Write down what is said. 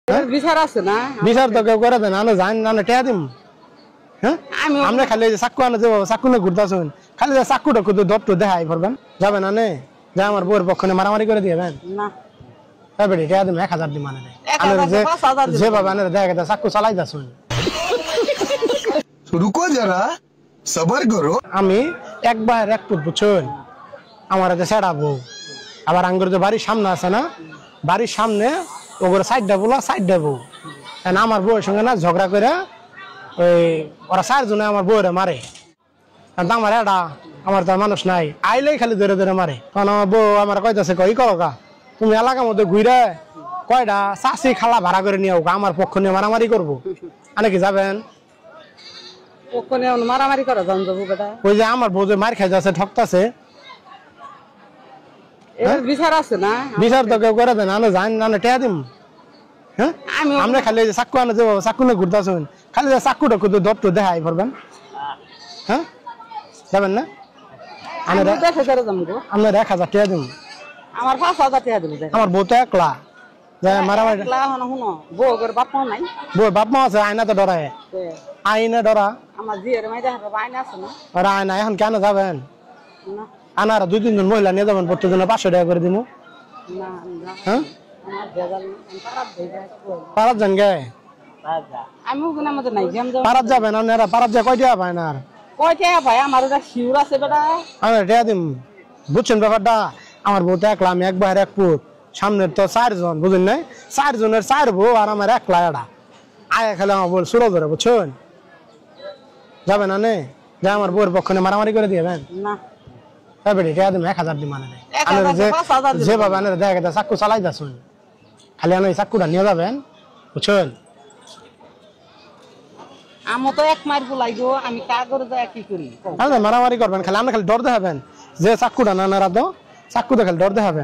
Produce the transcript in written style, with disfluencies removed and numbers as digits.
বিচার আছে না বিচার তো কেউ করে দেন না জান না টেয়া দিম হ্যাঁ আমরা খালি চাকু আনে যাবো চাকু নিয়ে ঘুরতেছুন খালি চাকুটা কুদু দত্ত দেখাই পড়বেন যাবে না নে যে আমার বউর পক্ষে মারামারি করে দিবেন না বেটি টেয়া দিম 1000 দিম মানে যে বাবা আনে দেখা চাকু চালাই যাচ্ছুন रुको जरा सबर करो আমি একবার এক ফুট বুঝছুন আমার হাতে সেড়াবো আবার আঙ্গুর যে বাড়ির সামনে আছে না বাড়ির সামনে ওগুলো সাইডটা বলো সাইডটা বউ আমার বউয়ের সঙ্গে না ঝগড়া করে ওই ওরা 4 জনে আমার বউরে মারে আমার এটা আমার তো মানুষ নাই আইলেই খালি ধরে ধরে মারে কারণ আমার বউ আমার কইতাছে কই কা তুমি এলাকার মধ্যে ঘুরে কয়টা চাষি খালা ভাড়া করে নিয়ে আমার পক্ষ নিয়ে মারামারি করবো আনে কি যাবেন মারামারি করা যান যাবো বেটা ওই যে আমার বউ যে মার খাই যাচ্ছে ঠকতাছে বিচার আছে না বিচার তো কেউ করে দেন না জান না টেয়া দিম হ্যাঁ আমরা খালি চাকু আনে যাবো চাকু নিয়ে ঘুরতেছুন খালি চাকুটা কুদু দত্ত দেখাই পড়বেন হ্যাঁ যাবেন না আমরা 1000 টাকা দিম আমার 5000 টাকা দিল আমার বউ তো একলা মারামারি বউ বাপ মা নাই বউ বাপ মা আছে আয়না তো ডরায় আইনা ডরা আমার জিয়ের মাইদা আইনা আছে না আর আয়না এখন কেন যাবেন আনার 2-3 জন মহিলা নিয়ে যাবেন প্রত্যেকজন 500 টাকা করে দিব হ্যাঁ পারাত যান গে আমি ওখানে আমাদের নাই পারাত যাবেন আপনারা পারাত যা কয় টাকা পায় না কয় টাকা ভাই আমার ওটা শিউর আছে বেটা আমি টাকা দিম বুঝছেন ব্যাপারটা আমার বউ তো একলা আমি এক বাইরে এক পুত সামনের তো 4 জন বুঝেন নাই 4 জনের 4 বউ আর আমার একলা এটা আয় খালি আমার বল সুরো ধরে বুঝছেন যাবে না নে যে আমার বউর পক্ষ নিয়ে মারামারি করে দিবেন না বেটি টেয়া দিম 1000 দিম মানে যে বাবা আনে দেখা চাকু চালাই যাচ্ছুন খালি আনে চাকুটা নিয়ে যাবেন বুঝছেন আমি তো এক মার বলাইগো আমি কাগরে যায় কি করি মারামারি করবেন খালি আপনি খালি ডর দেখাবেন যে চাকুটা না নারা তো চাকুটা খালি ডর দেখাবেন